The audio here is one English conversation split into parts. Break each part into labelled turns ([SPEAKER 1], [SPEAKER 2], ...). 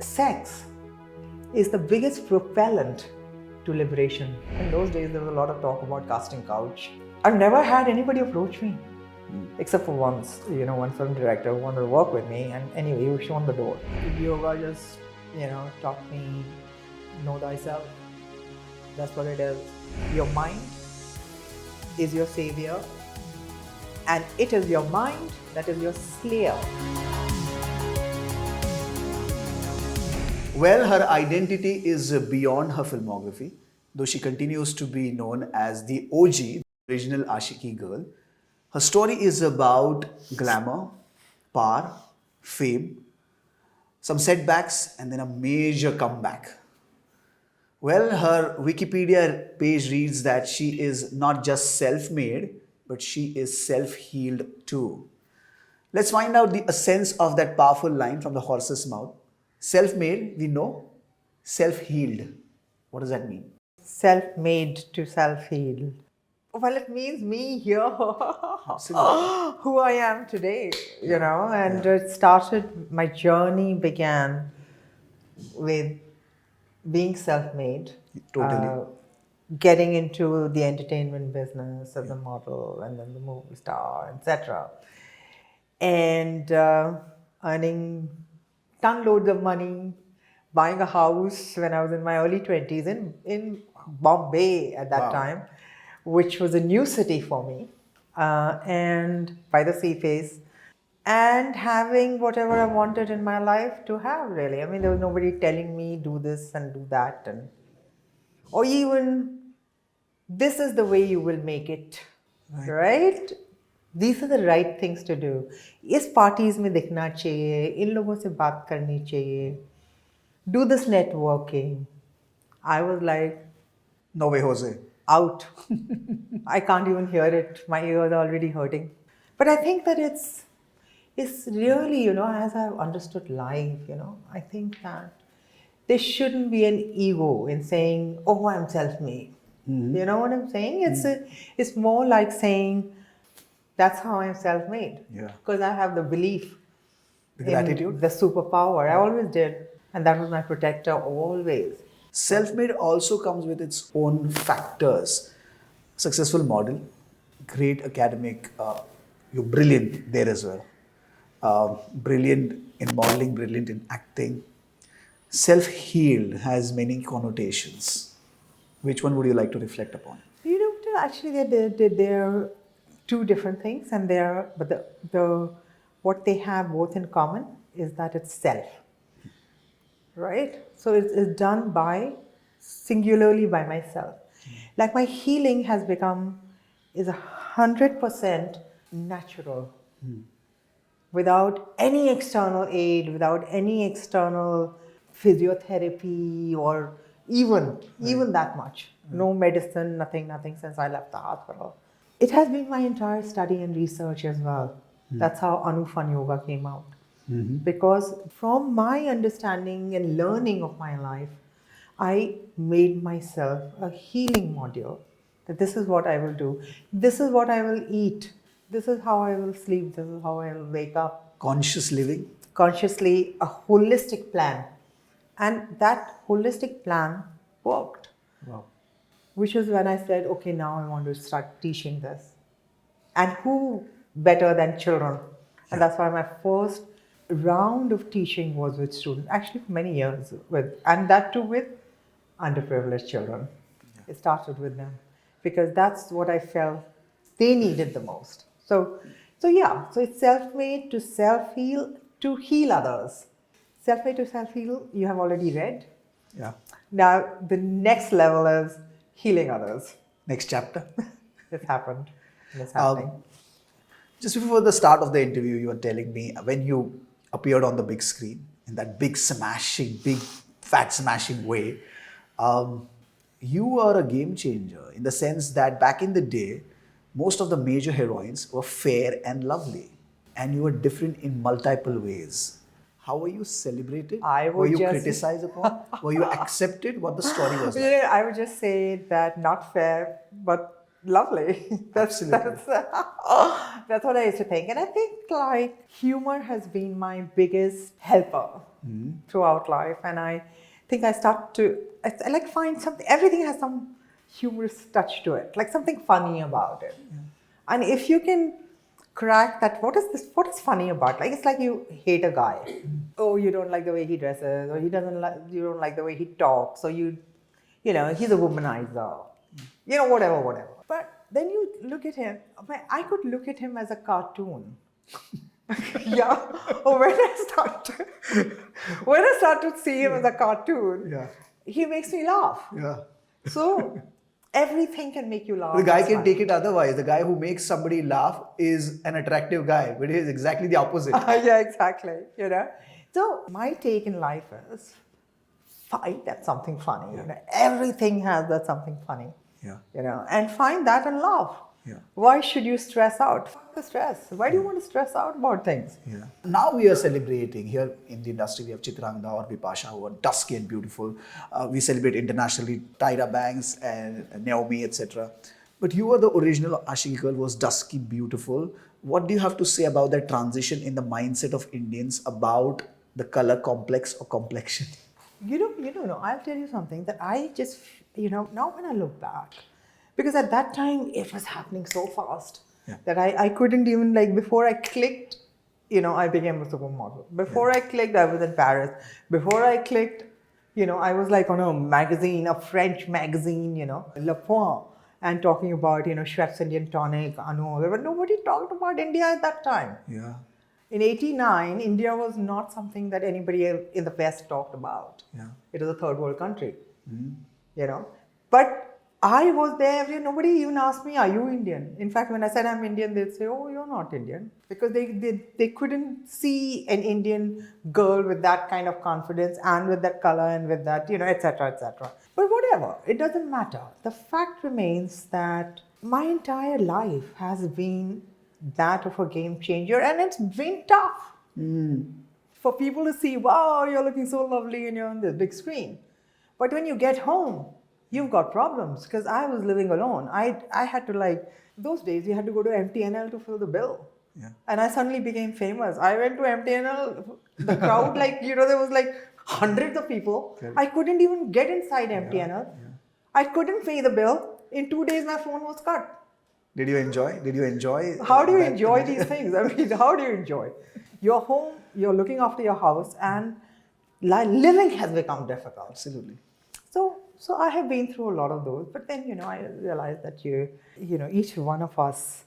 [SPEAKER 1] sex is the biggest propellant to liberation. In those days, there was a lot of talk about casting couch. I've never had anybody approach me, except for once. One film director wanted to work with me, and anyway, he was shown the door. Yoga just, taught me know thyself. That's what it is. Your mind is your savior, and it is your mind that is your slayer.
[SPEAKER 2] Well, her identity is beyond her filmography, though she continues to be known as the OG, the original Aashiqui girl. Her story is about glamour, power, fame, some setbacks, and then a major comeback. Well, her Wikipedia page reads that she is not just self-made, but she is self-healed too. Let's find out the essence of that powerful line from the horse's mouth. Self-made, we know. Self-healed. What does that mean?
[SPEAKER 1] Self-made to self-heal. Well, it means me here, who I am today, and it started, my journey began with being self-made.
[SPEAKER 2] Totally.
[SPEAKER 1] Getting into the entertainment business as a model and then the movie star, etc. And earning ton loads of money, buying a house when I was in my early 20s in Bombay at that time, which was a new city for me, and by the sea face, and having whatever I wanted in my life to have, really. I mean, there was nobody telling me do this and do that, or even this is the way you will make it, right? These are the right things to do. इस parties में दिखना चाहिए, इन लोगों से बात करनी चाहिए. Do this networking. I was like,
[SPEAKER 2] No way, Jose.
[SPEAKER 1] out. I can't even hear it. My ears are already hurting. But I think that it's really, as I've understood life, I think that there shouldn't be an ego in saying, oh, I'm self-made. Mm-hmm. You know what I'm saying? It's more like saying, that's how I'm self-made.
[SPEAKER 2] Yeah.
[SPEAKER 1] Because I have the belief
[SPEAKER 2] The
[SPEAKER 1] in
[SPEAKER 2] gratitude?
[SPEAKER 1] the superpower. I always did. And that was my protector always.
[SPEAKER 2] Self-made also comes with its own factors. Successful model, great academic, you're brilliant there as well. Brilliant in modeling, brilliant in acting. Self-healed has many connotations. Which one would you like to reflect upon?
[SPEAKER 1] Actually, they're two different things, and but what they have both in common is that it's self, right? So it's done singularly by myself. Like my healing is 100% natural, without any external aid, without any external physiotherapy or even that much. No medicine, nothing since I left the hospital. It has been my entire study and research as well. That's how Anu Yoga came out. Because from my understanding and learning of my life, I made myself a healing module. That this is what I will do. This is what I will eat. This is how I will sleep. This is how I will wake up.
[SPEAKER 2] Conscious living?
[SPEAKER 1] Consciously, a holistic plan. And that holistic plan worked.
[SPEAKER 2] Wow.
[SPEAKER 1] Which is when I said, okay, now I want to start teaching this. And who better than children? And that's why my first round of teaching was with students, actually for many years, and that too with underprivileged children. It started with them because that's what I felt they needed the most. So it's self-made to self-heal, to heal others. Self-made to self-heal, you have already read.
[SPEAKER 2] Yeah.
[SPEAKER 1] Now, the next level is healing others.
[SPEAKER 2] Next chapter.
[SPEAKER 1] It's happened. It's happening.
[SPEAKER 2] Just before the start of the interview, you were telling me when you appeared on the big screen in that big fat smashing way, you are a game changer in the sense that back in the day, most of the major heroines were fair and lovely, and you were different in multiple ways. How were you celebrated? Were you criticized upon? Were you accepted? What the story was like?
[SPEAKER 1] I would just say that not fair, but lovely.
[SPEAKER 2] Absolutely.
[SPEAKER 1] That's what I used to think. And I think like humor has been my biggest helper throughout life. And I think I like find something, everything has some humorous touch to it, like something funny about it. And if you can crack that, what is funny about? Like, it's like you hate a guy. Oh, you don't like the way he dresses, or you don't like the way he talks, or he's a womanizer. Whatever. But then you look at him, I could look at him as a cartoon. Yeah. Or when I start to see him as a cartoon,
[SPEAKER 2] Yeah.
[SPEAKER 1] he makes me laugh.
[SPEAKER 2] Yeah.
[SPEAKER 1] So everything can make you laugh.
[SPEAKER 2] The guy
[SPEAKER 1] It's
[SPEAKER 2] can
[SPEAKER 1] fine.
[SPEAKER 2] take it otherwise. The guy who makes somebody laugh is an attractive guy, but he is exactly the opposite.
[SPEAKER 1] Yeah, exactly. So my take in life is find that something funny. Everything has that something funny.
[SPEAKER 2] Yeah.
[SPEAKER 1] And find that and laugh.
[SPEAKER 2] Yeah.
[SPEAKER 1] Why should you stress out? Fuck the stress. Why do you want to stress out about things?
[SPEAKER 2] Yeah. Now we are celebrating here in the industry. We have Chitrangda or Vipasha who are dusky and beautiful. We celebrate internationally Tyra Banks and Naomi, etc. But you were the original Aashiqui girl, was dusky, beautiful. What do you have to say about that transition in the mindset of Indians about the color complex or complexion?
[SPEAKER 1] You don't know. I'll tell you something that I just, now when I look back, because at that time it was happening so fast that I couldn't even, like, before I clicked, I became a supermodel. Before I clicked, I was in Paris. Before I clicked, I was like on a magazine, a French magazine, Le Point, and talking about, Schweppes Indian Tonic, Anu Aggarwal. But nobody talked about India at that time.
[SPEAKER 2] Yeah.
[SPEAKER 1] In '89, India was not something that anybody in the West talked about.
[SPEAKER 2] Yeah.
[SPEAKER 1] It was a third world country, But I was there, nobody even asked me, are you Indian? In fact, when I said I'm Indian, they'd say, oh, you're not Indian. Because they couldn't see an Indian girl with that kind of confidence and with that color and with that, etc., etc. But whatever, it doesn't matter. The fact remains that my entire life has been that of a game changer, and it's been tough for people to see, wow, you're looking so lovely and you're on this big screen. But when you get home, you've got problems, because I was living alone. I had to, those days you had to go to MTNL to fill the bill.
[SPEAKER 2] Yeah.
[SPEAKER 1] And I suddenly became famous. I went to MTNL, the crowd, there was hundreds of people.
[SPEAKER 2] Okay.
[SPEAKER 1] I couldn't even get inside MTNL. I couldn't pay the bill. In 2 days, my phone was cut.
[SPEAKER 2] Did you enjoy?
[SPEAKER 1] How do you
[SPEAKER 2] that
[SPEAKER 1] enjoy
[SPEAKER 2] energy?
[SPEAKER 1] these things? I mean, how do you enjoy? You're home, you're looking after your house, and living has become difficult.
[SPEAKER 2] Absolutely.
[SPEAKER 1] So I have been through a lot of those, but then, I realized that each one of us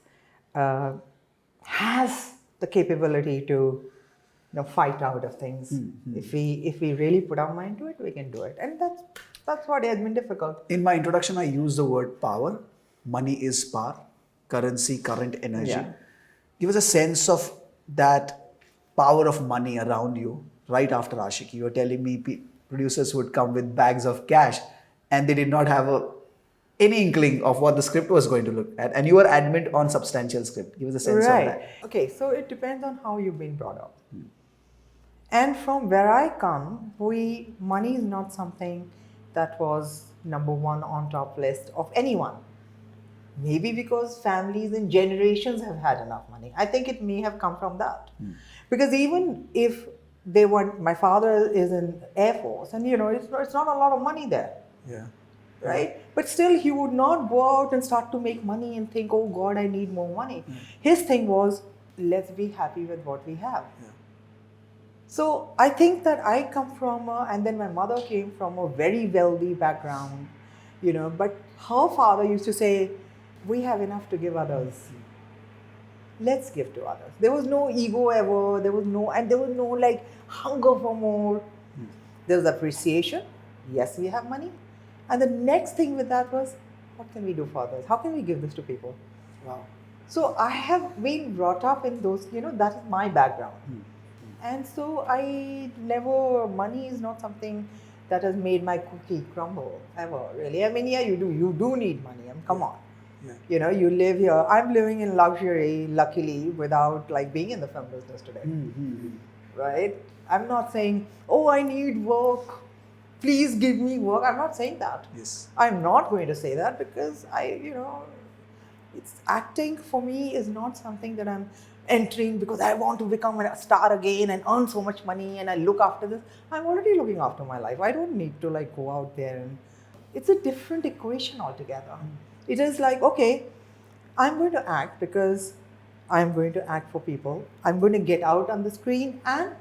[SPEAKER 1] has the capability to, fight out of things. If we really put our mind to it, we can do it. And that's what has been difficult.
[SPEAKER 2] In my introduction, I used the word power. Money is power, currency, current energy.
[SPEAKER 1] Yeah.
[SPEAKER 2] Give us a sense of that power of money around you right after Aashiqui. You were telling me producers would come with bags of cash and they did not have any inkling of what the script was going to look at. And you were adamant on substantial script. Give us a sense of that.
[SPEAKER 1] Okay, so it depends on how you've been brought up. And from where I come, money is not something that was number one on top list of anyone. Maybe because families and generations have had enough money. I think it may have come from that. Because even if my father is in Air Force, and it's not a lot of money there.
[SPEAKER 2] Yeah.
[SPEAKER 1] Right? But still, he would not go out and start to make money and think, oh God, I need more money. His thing was, let's be happy with what we have.
[SPEAKER 2] Yeah.
[SPEAKER 1] So I think that I come from, and then my mother came from a very wealthy background, but her father used to say, we have enough to give others. Let's give to others. There was no ego ever. There was no hunger for more. There was appreciation. Yes, we have money. And the next thing with that was, what can we do for others? How can we give this to people?
[SPEAKER 2] Wow.
[SPEAKER 1] So I have been brought up in those, that is my background. And so money is not something that has made my cookie crumble ever, really. I mean, yeah, you do need money. Come on.
[SPEAKER 2] Yeah.
[SPEAKER 1] You live here. I'm living in luxury, luckily, without being in the film business today. Right? I'm not saying, oh, I need work. Please give me work. I'm not saying that.
[SPEAKER 2] Yes.
[SPEAKER 1] I'm not going to say that because It's acting for me is not something that I'm entering because I want to become a star again and earn so much money and I look after this. I'm already looking after my life. I don't need to like go out there and it's a different equation altogether. It is like, okay, I'm going to act because I'm going to act for people. I'm going to get out on the screen and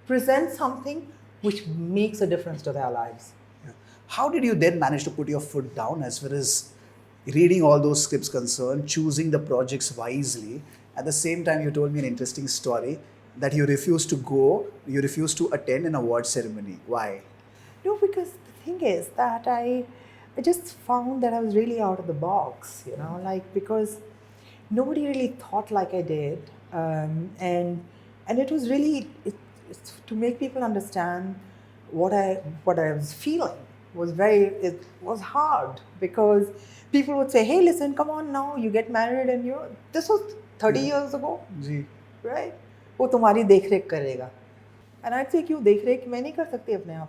[SPEAKER 1] present something which makes a difference to their lives.
[SPEAKER 2] Yeah. How did you then manage to put your foot down as far as reading all those scripts concerned, choosing the projects wisely? At the same time, you told me an interesting story that you refused to attend an award ceremony. Why?
[SPEAKER 1] No, because the thing is that I just found that I was really out of the box, like because nobody really thought like I did, and it was really it's to make people understand what I was feeling was it was hard because people would say, "Hey, listen, come on now, you get married and you." This was 30 years ago,
[SPEAKER 2] ji.
[SPEAKER 1] right? वो तुम्हारी देख रेख करेगा, and I'd say क्यों देख रेख मैं नहीं कर सकती अपने आप,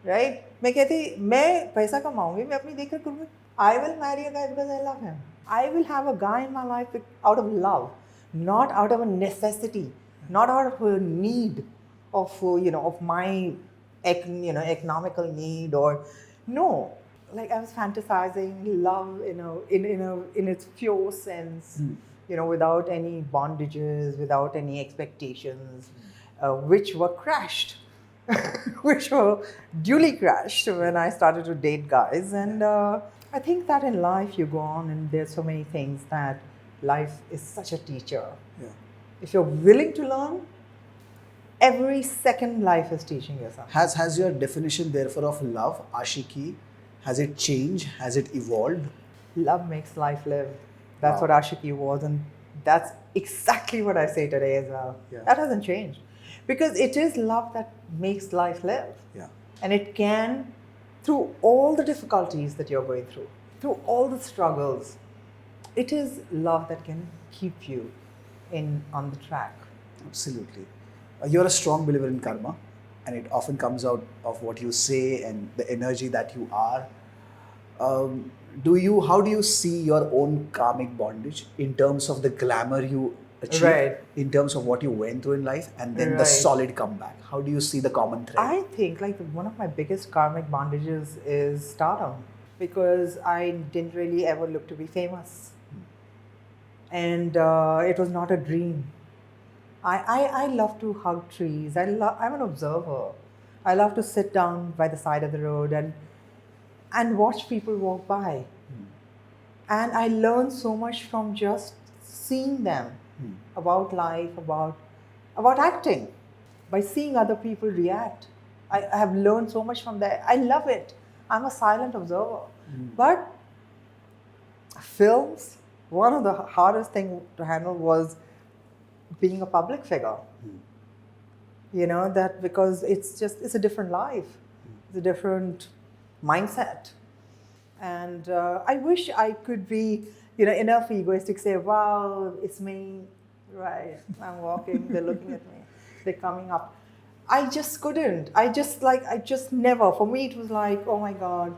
[SPEAKER 1] राइट? मैं कहती मैं पैसा कमाऊंगी, मैं अपनी देख रेख करूंगी. I will marry a guy because I love him. I will have a guy in my life out of love, not out of a necessity, not out of a need of of my economical need or no. Like I was fantasizing love, in its pure sense, without any bondages, without any expectations, which were crashed, which were duly crashed when I started to date guys. And I think that in life you go on, and there's so many things that life is such a teacher.
[SPEAKER 2] Yeah.
[SPEAKER 1] If you're willing to learn, every second life is teaching you something.
[SPEAKER 2] Has your definition therefore of love, Aashiqui, has it changed? Has it evolved?
[SPEAKER 1] Love makes life live. That's
[SPEAKER 2] Wow.
[SPEAKER 1] what Aashiqui was, and that's exactly what I say today as well.
[SPEAKER 2] Yeah.
[SPEAKER 1] That hasn't changed. Because it is love that makes life live.
[SPEAKER 2] Yeah.
[SPEAKER 1] And it can, through all the difficulties that you're going through all the struggles, it is love that can keep you on the track.
[SPEAKER 2] Absolutely. You're a strong believer in karma, and it often comes out of what you say and the energy that you are. How do you see your own karmic bondage in terms of the glamour you achieved,
[SPEAKER 1] Right.
[SPEAKER 2] in terms of what you went through in life, and then the
[SPEAKER 1] Right.
[SPEAKER 2] solid comeback? How do you see the common thread?
[SPEAKER 1] I think like one of my biggest karmic bondages is stardom, because I didn't really ever look to be famous, and it was not a dream. I love to hug trees. I'm an observer. I love to sit down by the side of the road and watch people walk by. And I learn so much from just seeing them about life, about acting, by seeing other people react. I have learned so much from that. I love it. I'm a silent observer. But films, one of the hardest thing to handle was being a public figure. That because it's a different life. It's a different mindset. And I wish I could be, enough egoistic to say, wow, it's me, right? I'm walking, they're looking at me, they're coming up. I just couldn't. I just never. For me, it was like, oh my God,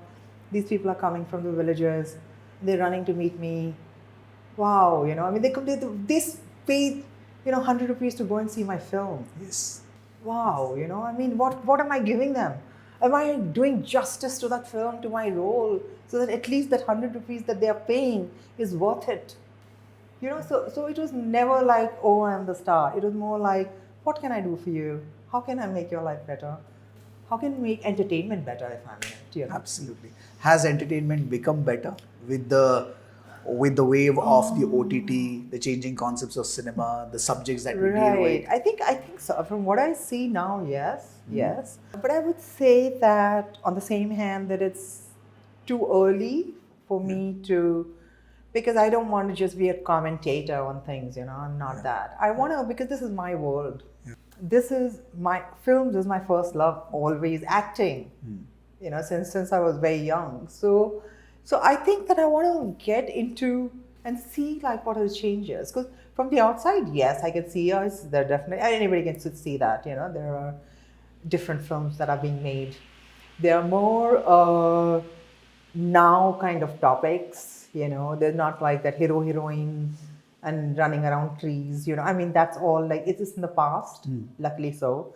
[SPEAKER 1] these people are coming from the villages, they're running to meet me. Wow, they paid, 100 rupees to go and see my film.
[SPEAKER 2] Yes.
[SPEAKER 1] Wow, what am I giving them? Am I doing justice to that film, to my role, so that at least that 100 rupees that they are paying is worth it? So it was never like, oh, I'm the star. It was more like, what can I do for you? How can I make your life better? How can we make entertainment better if I'm in it?
[SPEAKER 2] Absolutely. Has entertainment become better with the wave of the OTT, the changing concepts of cinema, the subjects that we deal with?
[SPEAKER 1] I think so. From what I see now, yes. But I would say that on the same hand that it's too early for me to, because I don't want to just be a commentator on things, I'm not that. I want to, because this is my world. This is films is my first love, always acting, since I was very young. So I think that I want to get into and see like what are the changes. Because from the outside, yes, I can see there definitely, anybody can see that, there are different films that are being made. There are more now kind of topics, You know, they're not like that hero heroine and running around trees. You know, I mean, that's all like it is in the past. Luckily so.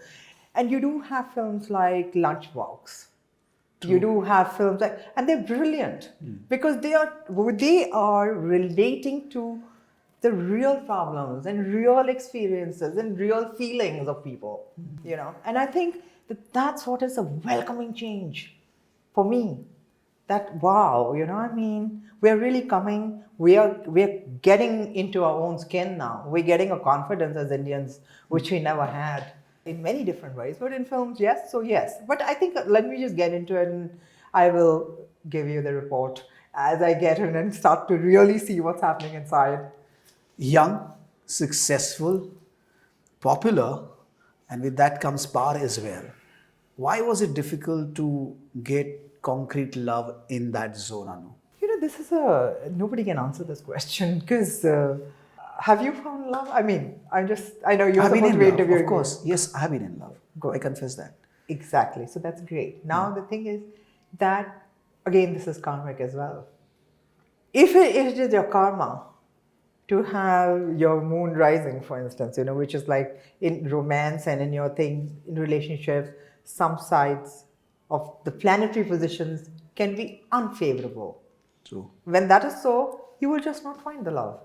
[SPEAKER 1] And you do have films like Lunchbox. You do have films like, and they're brilliant because they are relating to the real problems and real experiences and real feelings of people, you know. And I think that that's what is a welcoming change for me. That wow, you know, I mean, we're really coming. We're getting into our own skin now. We're getting a confidence as Indians, which we never had in many different ways. But in films, yes. So yes. But I think let me just get into it, and I will give you the report as I get in and start to really see what's happening inside.
[SPEAKER 2] Young, successful, popular, and with that comes power as well. Why was it difficult to get concrete love in that zone, Anu?
[SPEAKER 1] You know, this is nobody can answer this question because have you found love? I mean, I know you're
[SPEAKER 2] I've been
[SPEAKER 1] supposed to
[SPEAKER 2] in
[SPEAKER 1] be
[SPEAKER 2] love,
[SPEAKER 1] interviewing
[SPEAKER 2] of
[SPEAKER 1] me.
[SPEAKER 2] course. Yes, I have been in love.
[SPEAKER 1] Good.
[SPEAKER 2] I confess that.
[SPEAKER 1] Exactly. So that's great. Now the thing is that again, this is karmic as well. If it is your karma to have your moon rising, for instance, you know, which is like in romance and in your things, in relationships, some sides of the planetary positions can be unfavorable.
[SPEAKER 2] True.
[SPEAKER 1] When that is so, you will just not find the love.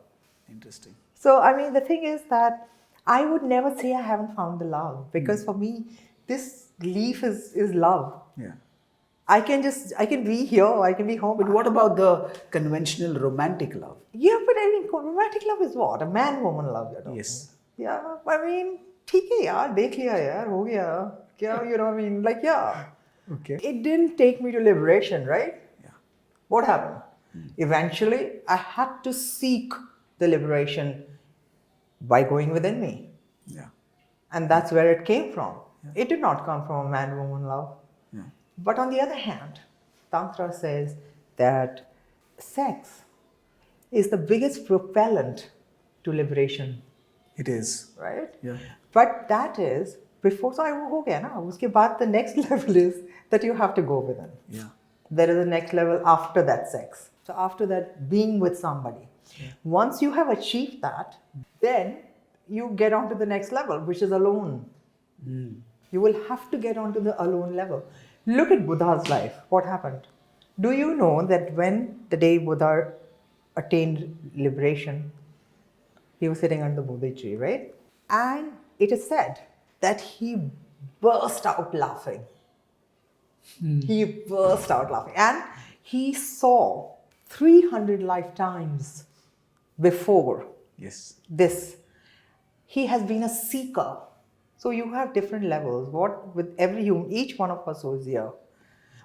[SPEAKER 2] Interesting.
[SPEAKER 1] So, I mean, the thing is that I would never say I haven't found the love because for me, this leaf is love.
[SPEAKER 2] Yeah.
[SPEAKER 1] I can be here, I can be home.
[SPEAKER 2] But what about the conventional romantic love?
[SPEAKER 1] Yeah, but I mean, romantic love is what? A man-woman love, you know?
[SPEAKER 2] Yes.
[SPEAKER 1] Yeah, I mean, ठीक है यार, देख लिया यार, हो गया, क्या, you know, I mean, like, yeah.
[SPEAKER 2] Okay.
[SPEAKER 1] It didn't take me to liberation, right?
[SPEAKER 2] Yeah.
[SPEAKER 1] What happened? Eventually, I had to seek the liberation by going within me.
[SPEAKER 2] Yeah.
[SPEAKER 1] And that's where it came from. It did not come from a man-woman love.
[SPEAKER 2] Yeah.
[SPEAKER 1] But on the other hand, Tantra says that sex is the biggest propellant to liberation,
[SPEAKER 2] It is.
[SPEAKER 1] right?
[SPEAKER 2] Yeah.
[SPEAKER 1] But that is before, so I हो गया ना, उसके बाद the next level is that you have to go within.
[SPEAKER 2] Yeah.
[SPEAKER 1] There is a next level after that sex. So after that, being with somebody. Once you have achieved that, then you get on to the next level, which is alone. You will have to get onto the alone level. Look at Buddha's life. What happened? Do you know that when the day Buddha attained liberation, he was sitting under the Bodhi tree, right? And it is said that he burst out laughing. He burst out laughing. And he saw 300 lifetimes before
[SPEAKER 2] Yes.
[SPEAKER 1] this. He has been a seeker. So you have different levels. What with every human, each one of us who is here,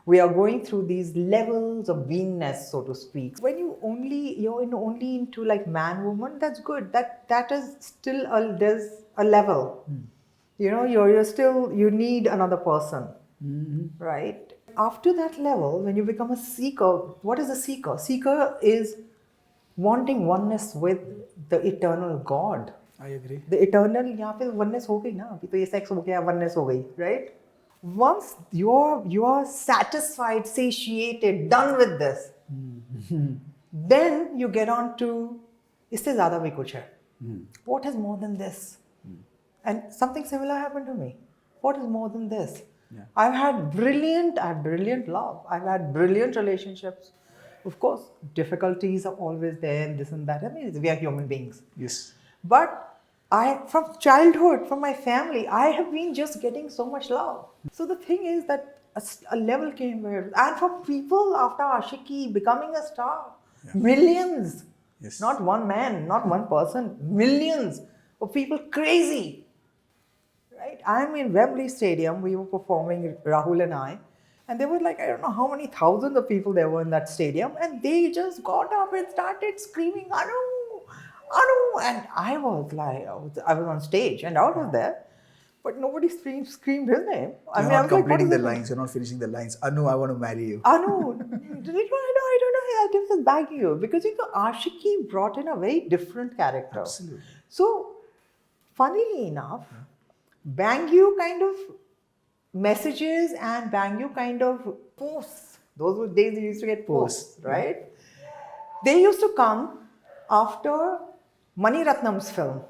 [SPEAKER 1] we are going through these levels of beingness, so to speak. When you're only into like man, woman, that's good. That is still there's a level. You know, you're still, you need another person, right? After that level, when you become a seeker, what is a seeker? Seeker is wanting oneness with the eternal God.
[SPEAKER 2] I agree.
[SPEAKER 1] The eternal, यहाँ पे oneness हो गई ना, अभी तो ये sex हो गया, oneness हो गई, right? Once you're satisfied, satiated, done with this, then you get on to इससे ज़्यादा भी कुछ है. What is more than this? And something similar happened to me. What is more than this?
[SPEAKER 2] Yeah.
[SPEAKER 1] I had brilliant love. I've had brilliant relationships. Of course, difficulties are always there and this and that. I mean, we are human beings.
[SPEAKER 2] Yes.
[SPEAKER 1] But from childhood, from my family, I have been just getting so much love. So the thing is that a level came where, and from people after Aashiqui becoming a star, millions,
[SPEAKER 2] Yes.
[SPEAKER 1] not one man, not one person, millions of people crazy. Right? I'm in Wembley Stadium, we were performing, Rahul and I, and there were like, I don't know how many thousands of people there were in that stadium, and they just got up and started screaming, Anu, Anu, and I was like, I was on stage and I was there, but nobody screamed his name.
[SPEAKER 2] You're
[SPEAKER 1] I
[SPEAKER 2] not
[SPEAKER 1] was like,
[SPEAKER 2] completing
[SPEAKER 1] what
[SPEAKER 2] the
[SPEAKER 1] is it?
[SPEAKER 2] lines. You're not finishing the lines. Anu, I want to marry you.
[SPEAKER 1] Anu, I don't know. I just bag you because you know Aashiqui brought in a very different character.
[SPEAKER 2] Absolutely.
[SPEAKER 1] So, funnily enough, bang you kind of messages and bang you kind of posts. Those were days you used to get posts, right? They used to come after Mani Ratnam's film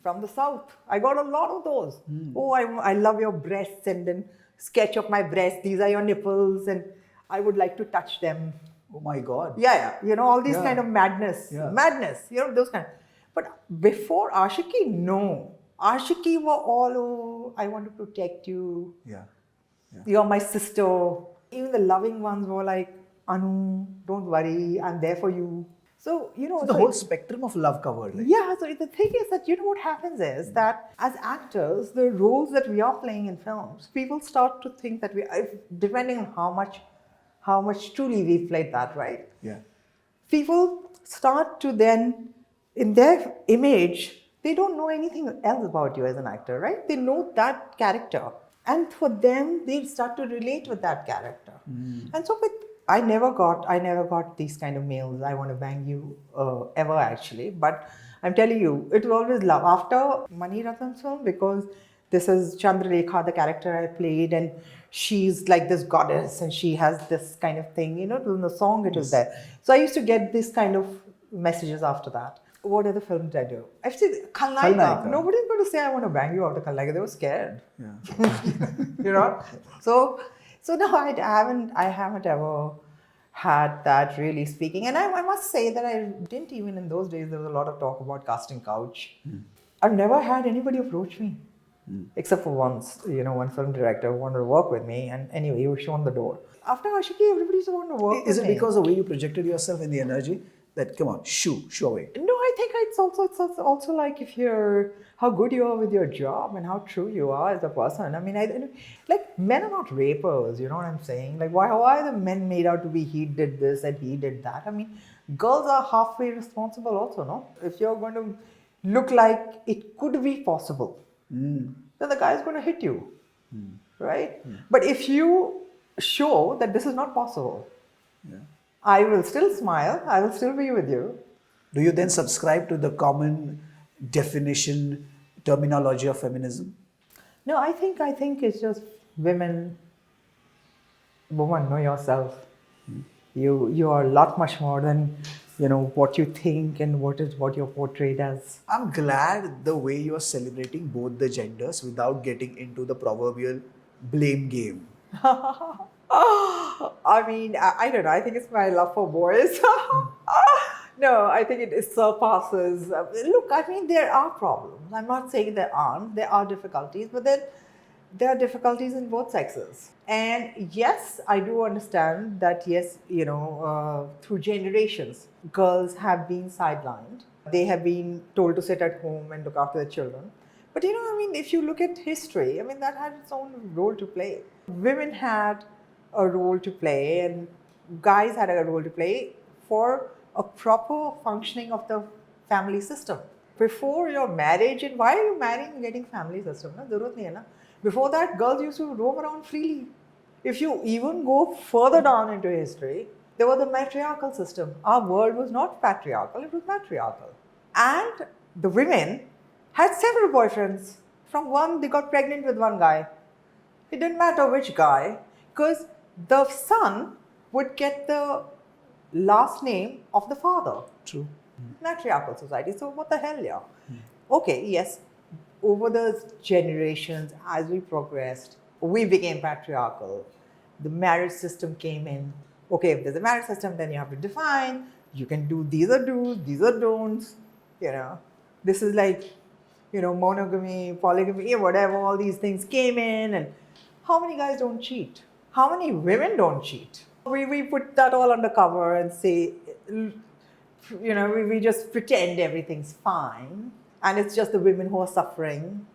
[SPEAKER 1] from the south. I got a lot of those. Oh, I love your breasts, and then sketch of my breasts. These are your nipples, and I would like to touch them.
[SPEAKER 2] Oh my God.
[SPEAKER 1] Yeah. All these
[SPEAKER 2] Yeah.
[SPEAKER 1] kind of madness.
[SPEAKER 2] Yeah.
[SPEAKER 1] Madness, those kind. But before Aashiqui, no. Aashiqui were all, oh, I want to protect you.
[SPEAKER 2] Yeah.
[SPEAKER 1] You're my sister. Even the loving ones were like, Anu, don't worry, I'm there for you. So,
[SPEAKER 2] So the whole spectrum of love covered. Right?
[SPEAKER 1] yeah, so the thing is that, what happens is that as actors, the roles that we are playing in films, people start to think that depending on how much truly we've played that, right?
[SPEAKER 2] Yeah.
[SPEAKER 1] People start to then, in their image, they don't know anything else about you as an actor, right? They know that character. And for them, they start to relate with that character. And so I never got these kind of mails, I want to bang you, ever actually. But I'm telling you, it was always love. After Mani Ratnam's film, because this is Chandralekha, the character I played, and she's like this goddess, and she has this kind of thing, in the song it was there. So I used to get this kind of messages after that. What other films did I do? I've seen Khalnaika.
[SPEAKER 2] Khalnaika.
[SPEAKER 1] Nobody's going to say I want to bang you after Khalnaika. They were scared.
[SPEAKER 2] Yeah.
[SPEAKER 1] So no, I haven't ever had that really speaking. And I must say that I didn't even in those days, there was a lot of talk about casting couch. I've never had anybody approach me. Except for once, one film director wanted to work with me, and anyway, he was shown the door. After Aashiqui, everybody's wanted to work
[SPEAKER 2] Is
[SPEAKER 1] with
[SPEAKER 2] it
[SPEAKER 1] me.
[SPEAKER 2] because the way you projected yourself and the energy that, come on, shoo away?
[SPEAKER 1] No, I think it's also like if you're how good you are with your job and how true you are as a person. I mean, like men are not rapers. You know what I'm saying? Like why are the men made out to be he did this and he did that? I mean, girls are halfway responsible also, no? If you're going to look like it could be possible, then the guy's going to hit you, right? But if you show that this is not possible, I will still smile. I will still be with you.
[SPEAKER 2] Do you then subscribe to the common definition, terminology of feminism?
[SPEAKER 1] No, I think it's just woman, know yourself. You are a lot much more than what you think and what you're portrayed as.
[SPEAKER 2] I'm glad the way you are celebrating both the genders without getting into the proverbial blame game.
[SPEAKER 1] I mean, I don't know. I think it's my love for boys. No, I think it surpasses. Look, I mean, there are problems. I'm not saying there aren't. There are difficulties, but then there are difficulties in both sexes. And yes, I do understand that, yes, through generations, girls have been sidelined. They have been told to sit at home and look after their children. But, I mean, if you look at history, I mean, that had its own role to play. Women had a role to play and guys had a role to play for a proper functioning of the family system. Before your marriage, and why are you marrying and getting family system? Before that, girls used to roam around freely. If you even go further down into history, there was the matriarchal system. Our world was not patriarchal, it was matriarchal. And the women had several boyfriends. From one, they got pregnant with one guy. It didn't matter which guy, because the son would get the last name of the father.
[SPEAKER 2] True.
[SPEAKER 1] Matriarchal society. So what the hell, yeah? Okay, yes. Over the generations, as we progressed, we became patriarchal. The marriage system came in. Okay, if there's a marriage system, then you have to define. You can do these are do's, these are don'ts. This is like, monogamy, polygamy, whatever. All these things came in, and how many guys don't cheat? How many women don't cheat? We put that all under cover and say, we just pretend everything's fine and it's just the women who are suffering.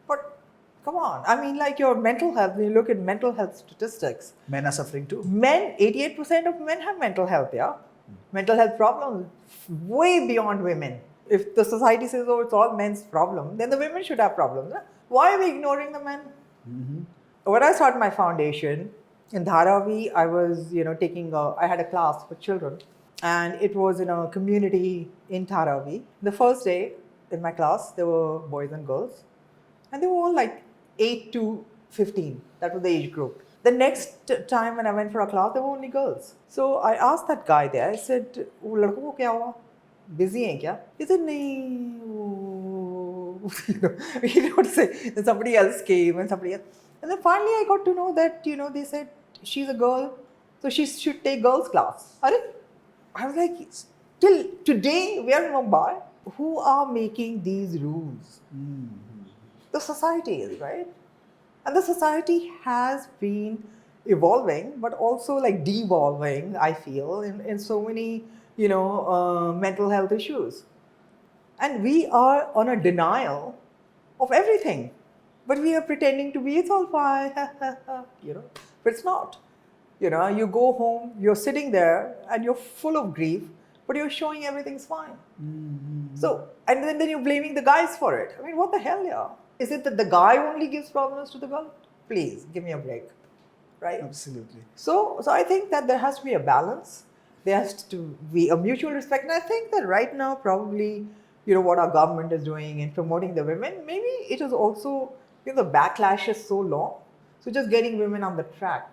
[SPEAKER 1] But come on, I mean, like your mental health, when you look at mental health statistics.
[SPEAKER 2] Men are suffering too.
[SPEAKER 1] 88% of men have mental health, yeah? Mental health problems, way beyond women. If the society says, oh, it's all men's problem, then the women should have problems. Huh? Why are we ignoring the men? When I started my foundation, in Dharavi, I was, I had a class for children and it was in a community in Dharavi. The first day in my class, there were boys and girls and they were all like 8 to 15. That was the age group. The next time when I went for a class, there were only girls. So I asked that guy there, I said, "वो लड़कों को क्या हुआ? Busy हैं क्या?" He said, "नहीं, you know what to say." Then somebody else came and somebody else. And then finally I got to know that, they said, she's a girl, so she should take girls' class. I was like, till today, we are in Mumbai. Who are making these rules? The society is, right? And the society has been evolving, but also like devolving, I feel, in so many, mental health issues. And we are on a denial of everything. But we are pretending to be, it's all fine, but it's not. You go home, you're sitting there and you're full of grief, but you're showing everything's fine. So, and then you're blaming the guys for it. I mean, what the hell, yeah? Is it that the guy only gives problems to the girl? Please, give me a break, right?
[SPEAKER 2] Absolutely.
[SPEAKER 1] So I think that there has to be a balance. There has to be a mutual respect. And I think that right now, probably, what our government is doing in promoting the women, maybe it is also, the backlash is so long. So just getting women on the track,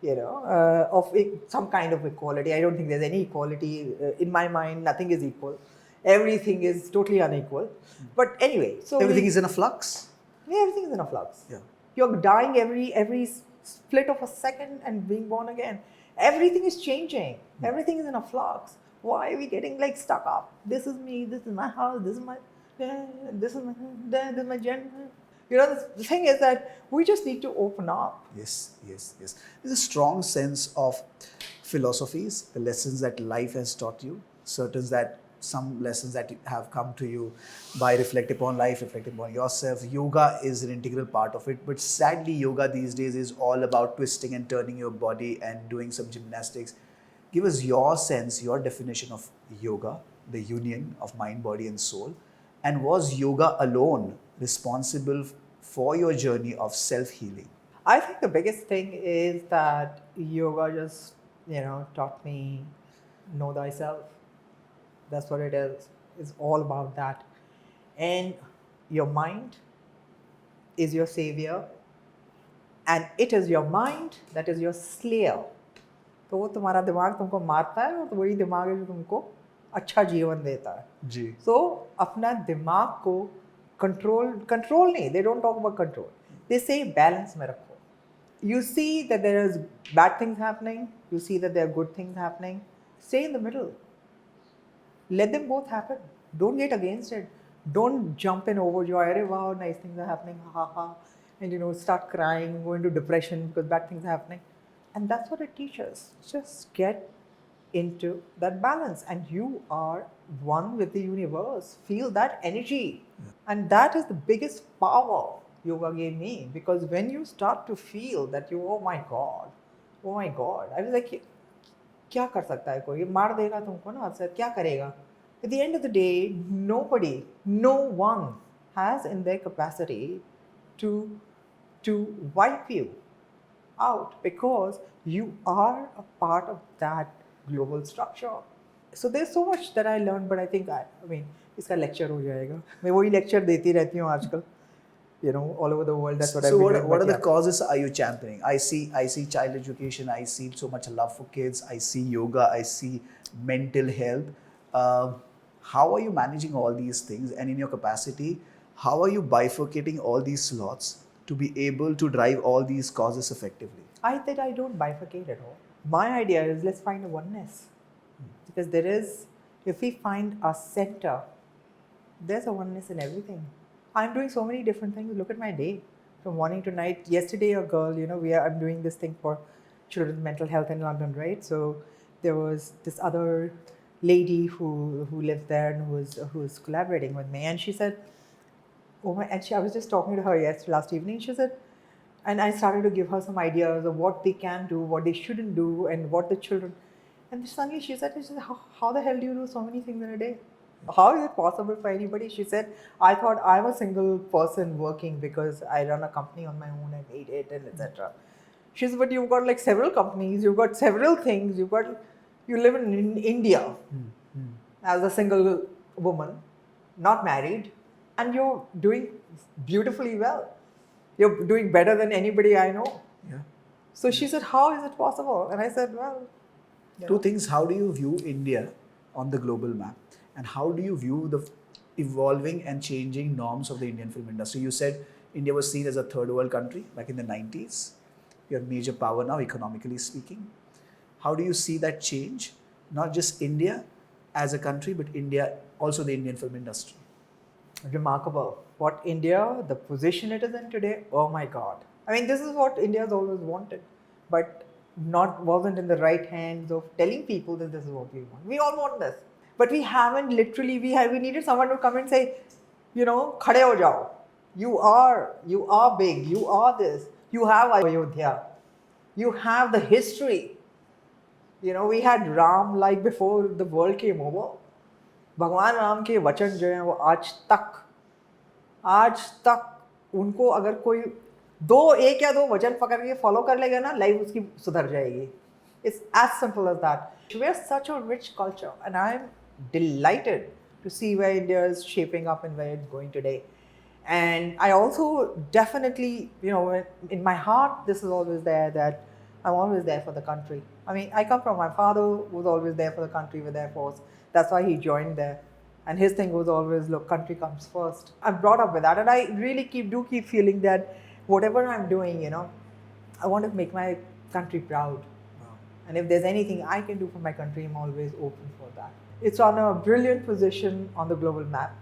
[SPEAKER 1] of some kind of equality. I don't think there's any equality. In my mind, nothing is equal. Everything is totally unequal. But anyway, so
[SPEAKER 2] everything is in a flux.
[SPEAKER 1] Yeah, everything is in a flux.
[SPEAKER 2] Yeah.
[SPEAKER 1] You're dying every split of a second and being born again. Everything is changing. Everything is in a flux. Why are we getting like stuck up? This is me. This is my house. This is my gender. The thing is that we just need to open up.
[SPEAKER 2] Yes. There's a strong sense of philosophies, the lessons that life has taught you, some lessons that have come to you by reflecting upon life, reflecting upon yourself. Yoga is an integral part of it, but sadly, yoga these days is all about twisting and turning your body and doing some gymnastics. Give us your sense, your definition of yoga, the union of mind, body, and soul. And was yoga alone responsible for your journey of self-healing?
[SPEAKER 1] I think the biggest thing is that yoga just, taught me know thyself. That's what it is. It's all about that. And your mind is your savior. And it is your mind that is your slayer. तो वो तुम्हारा दिमाग तुमको मारता है और वही दिमाग है जो तुमको अच्छा जीवन देता है.
[SPEAKER 2] जी.
[SPEAKER 1] So अपना दिमाग को control नहीं. They don't talk about control. They say balance में रखो. You see that there is bad things happening. You see that there are good things happening. Stay in the middle. Let them both happen. Don't get against it. Don't jump in overjoy. Wow, nice things are happening. Ha ha. And start crying, go into depression because bad things are happening. And that's what it teaches. Just get into that balance. And you are one with the universe. Feel that energy. And that is the biggest power yoga gave me. Because when you start to feel that oh my God. I was like, क्या कर सकता है कोई? मार देगा तुमको ना अक्सर, क्या करेगा? At the end of the day, no one has in their capacity to wipe you out because you are a part of that global structure. So there's so much that I learned, but I think इसका lecture हो जाएगा. मैं वही lecture देती रहती हूँ आजकल. All over the world. That's what I've been doing.
[SPEAKER 2] What are the causes are you championing? I see child education. I see so much love for kids. I see yoga. I see mental health. How are you managing all these things? And in your capacity, how are you bifurcating all these slots to be able to drive all these causes effectively?
[SPEAKER 1] I don't bifurcate at all. My idea is let's find a oneness. Because if we find a center, there's a oneness in everything. I'm doing so many different things. Look at my day from morning to night. Yesterday, a girl, I'm doing this thing for children's mental health in London, right? So there was this other lady who lives there and who was collaborating with me. And she said, I was just talking to her last evening. She said, and I started to give her some ideas of what they can do, what they shouldn't do, and what the children. And suddenly she said, how the hell do you do so many things in a day? How is it possible for anybody? She said, I thought I'm a single person working because I run a company on my own and hate it and etc. She said, but you've got like several companies, you've got several things, you live in India as a single woman, not married, and you're doing beautifully well. You're doing better than anybody I know.
[SPEAKER 2] Yeah.
[SPEAKER 1] So she said, how is it possible? And I said, well,
[SPEAKER 2] Two things. How do you view India on the global map? And how do you view the evolving and changing norms of the Indian film industry? You said India was seen as a third world country back in the 90s. You're a major power now, economically speaking. How do you see that change? Not just India as a country, but India, also the Indian film industry.
[SPEAKER 1] remarkable. What India, the position it is in today, oh my God. I mean, this is what India's always wanted, but wasn't in the right hands of telling people that this is what we want. We all want this, but we haven't literally. We needed someone to come and say, khade ho jao. You are big. You are this. You have Ayodhya. You have the history. We had Ram like before the world came over. भगवान राम के वचन जो हैं वो आज तक उनको अगर कोई एक या दो वचन पकड़ के फॉलो कर लेगा ना, लाइफ उसकी सुधर जाएगी. It's as simple as that. We are such a rich culture, and I'm delighted to see where India is shaping up and where it's going today. And I also definitely, in my heart, this is always there, that I'm always there for the country. I mean, I come from my father who was always there for the country with Air Force. That's why he joined there. And his thing was always, look, country comes first. I'm brought up with that. And I really keep feeling that whatever I'm doing, I want to make my country proud. Wow. And if there's anything I can do for my country, I'm always open for that. It's on a brilliant position on the global map.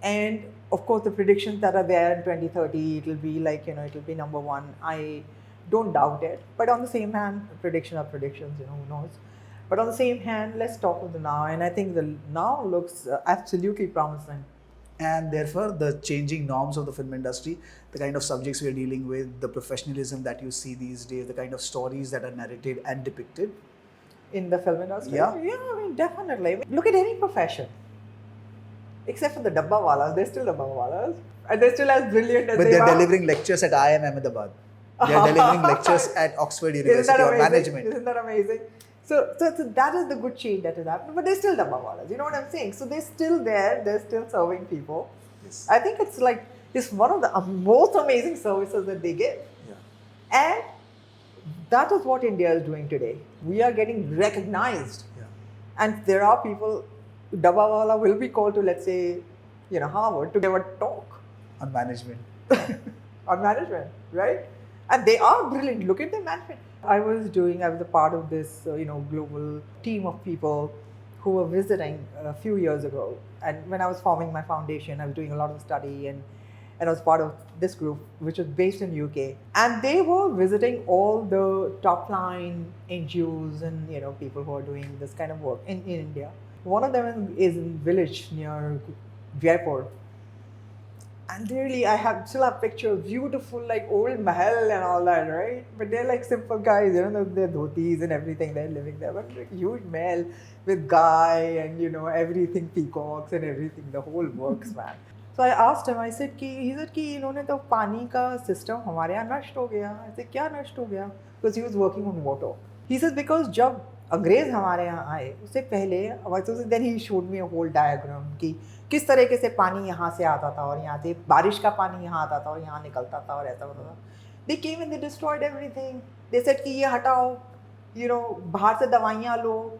[SPEAKER 1] And of course, the predictions that are there in 2030, it'll be like, it'll be number one. I don't doubt it. But on the same hand, predictions are predictions, who knows. But on the same hand, let's talk of the now. And I think the now looks absolutely promising.
[SPEAKER 2] And therefore, the changing norms of the film industry, the kind of subjects we are dealing with, the professionalism that you see these days, the kind of stories that are narrated and depicted.
[SPEAKER 1] In the film industry?
[SPEAKER 2] Yeah.
[SPEAKER 1] Yeah, I mean, definitely. Look at any profession. Except for the dabbawalas, they're still dabbawalas. And they're still as brilliant as
[SPEAKER 2] but
[SPEAKER 1] they are.
[SPEAKER 2] But they're delivering lectures at IIM Ahmedabad. They're delivering lectures at Oxford University on management.
[SPEAKER 1] Isn't that amazing? So that is the good change that is happening. But they're still dabbawalas, you know what I'm saying? So they're still there, they're still serving people.
[SPEAKER 2] Yes.
[SPEAKER 1] I think it's one of the most amazing services that they give.
[SPEAKER 2] Yeah.
[SPEAKER 1] And that is what India is doing today. We are getting recognized.
[SPEAKER 2] Yeah.
[SPEAKER 1] And there are people, dabbawala will be called to, let's say, Harvard to give a talk.
[SPEAKER 2] On management.
[SPEAKER 1] On management, right? And they are brilliant. Look at their management. I was a part of this, global team of people who were visiting a few years ago. And when I was forming my foundation, I was doing a lot of study, and I was part of this group, which was based in UK. And they were visiting all the top line NGOs and, people who are doing this kind of work in India. One of them is in a village near Jaipur. And really, I still have pictures, beautiful, like old mahal and all that, right? But they're like simple guys, they're dhotis and everything, they're living there. But like huge mahal with guy and, everything, peacocks and everything, the whole works, man. So I asked him, he said, इन्होंने तो पानी का system हमारे यहाँ नष्ट हो गया. I said, क्या नष्ट हो गया? Because he was working on water. He says, because जब अंग्रेज हमारे यहाँ आए, उससे पहले, then he showed me a whole diagram कि किस तरीके से पानी यहाँ से आता था और यहाँ से बारिश का पानी यहाँ आता था और यहाँ निकलता था और ऐसा होता था. They came and they destroyed everything. They said कि ये हटाओ, बाहर से दवाइयाँ लो,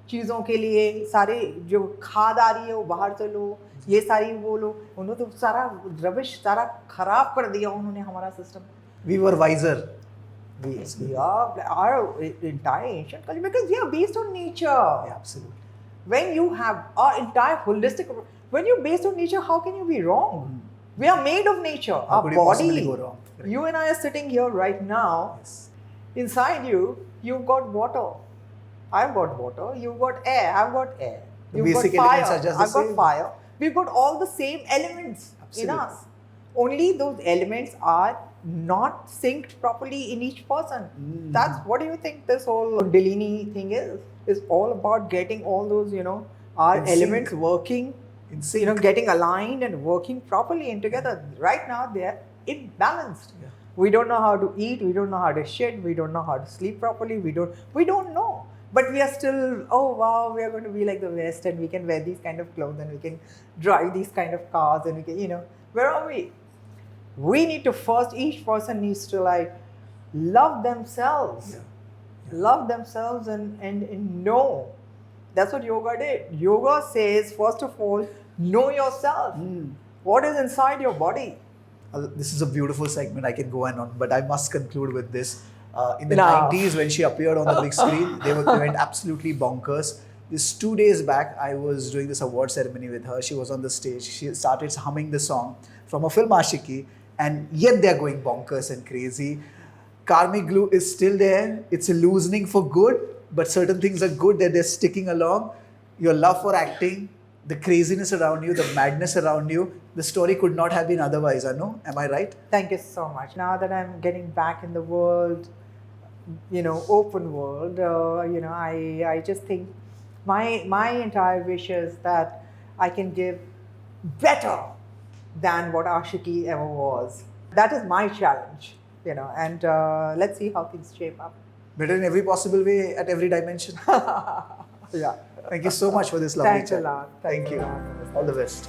[SPEAKER 1] चीज़ों के लिए सारे जो खाद आ रही है वो बाहर से लो, ये सारी वो लो. उन्होंने तो सारा रबिश सारा खराब कर दिया उन्होंने हमारा system.
[SPEAKER 2] We were wiser.
[SPEAKER 1] We are our entire ancient culture, because we are based on nature.
[SPEAKER 2] Yeah, absolutely.
[SPEAKER 1] When you have our entire holistic, when you're based on nature, how can you be wrong? We are made of nature.
[SPEAKER 2] How
[SPEAKER 1] our
[SPEAKER 2] could you possibly
[SPEAKER 1] body.
[SPEAKER 2] go wrong? Right.
[SPEAKER 1] You and I are sitting here right now.
[SPEAKER 2] Yes.
[SPEAKER 1] Inside you, you've got water. I've got water. You've got air. I've got air.
[SPEAKER 2] The
[SPEAKER 1] You've
[SPEAKER 2] basic
[SPEAKER 1] got fire.
[SPEAKER 2] elements are just the
[SPEAKER 1] I've
[SPEAKER 2] same.
[SPEAKER 1] got fire. We've got all the same elements
[SPEAKER 2] Absolutely.
[SPEAKER 1] in us. Only those elements are not synced properly in each person.
[SPEAKER 2] Mm-hmm.
[SPEAKER 1] That's what do you think this whole Delaney thing is? It's all about getting all those, our
[SPEAKER 2] in
[SPEAKER 1] elements
[SPEAKER 2] sync.
[SPEAKER 1] working,
[SPEAKER 2] In sync.
[SPEAKER 1] getting aligned and working properly and together. Right now, they're imbalanced.
[SPEAKER 2] Yeah.
[SPEAKER 1] We don't know how to eat, we don't know how to shit, we don't know how to sleep properly, we don't know. But we are still, oh wow, we are going to be like the West, and we can wear these kind of clothes, and we can drive these kind of cars, and we can, where are we? We need to first, each person needs to like love themselves.
[SPEAKER 2] Yeah.
[SPEAKER 1] Love themselves and know. That's what yoga did. Yoga says, first of all, know yourself. What is inside your body?
[SPEAKER 2] This is a beautiful segment. I can go on, but I must conclude with this. In the
[SPEAKER 1] No.
[SPEAKER 2] 90s, when she appeared on the big screen, they went absolutely bonkers. This 2 days back, I was doing this award ceremony with her. She was on the stage. She started humming the song from a film Aashiqui, and yet they're going bonkers and crazy. Karmic glue is still there. It's loosening for good, but certain things are good that they're sticking along. Your love for acting, the craziness around you, the madness around you, the story could not have been otherwise, Anu. Am I right?
[SPEAKER 1] Thank you so much. Now that I'm getting back in the world, open world, I just think my entire wish is that I can give better than what Aashiqui ever was. That is my challenge, and let's see how things shape up.
[SPEAKER 2] Better in every possible way, at every dimension.
[SPEAKER 1] Yeah.
[SPEAKER 2] Thank you so much for this lovely
[SPEAKER 1] Thanks a
[SPEAKER 2] chat.
[SPEAKER 1] lot.
[SPEAKER 2] Thank
[SPEAKER 1] Thanks a
[SPEAKER 2] you.
[SPEAKER 1] lot.
[SPEAKER 2] All the best.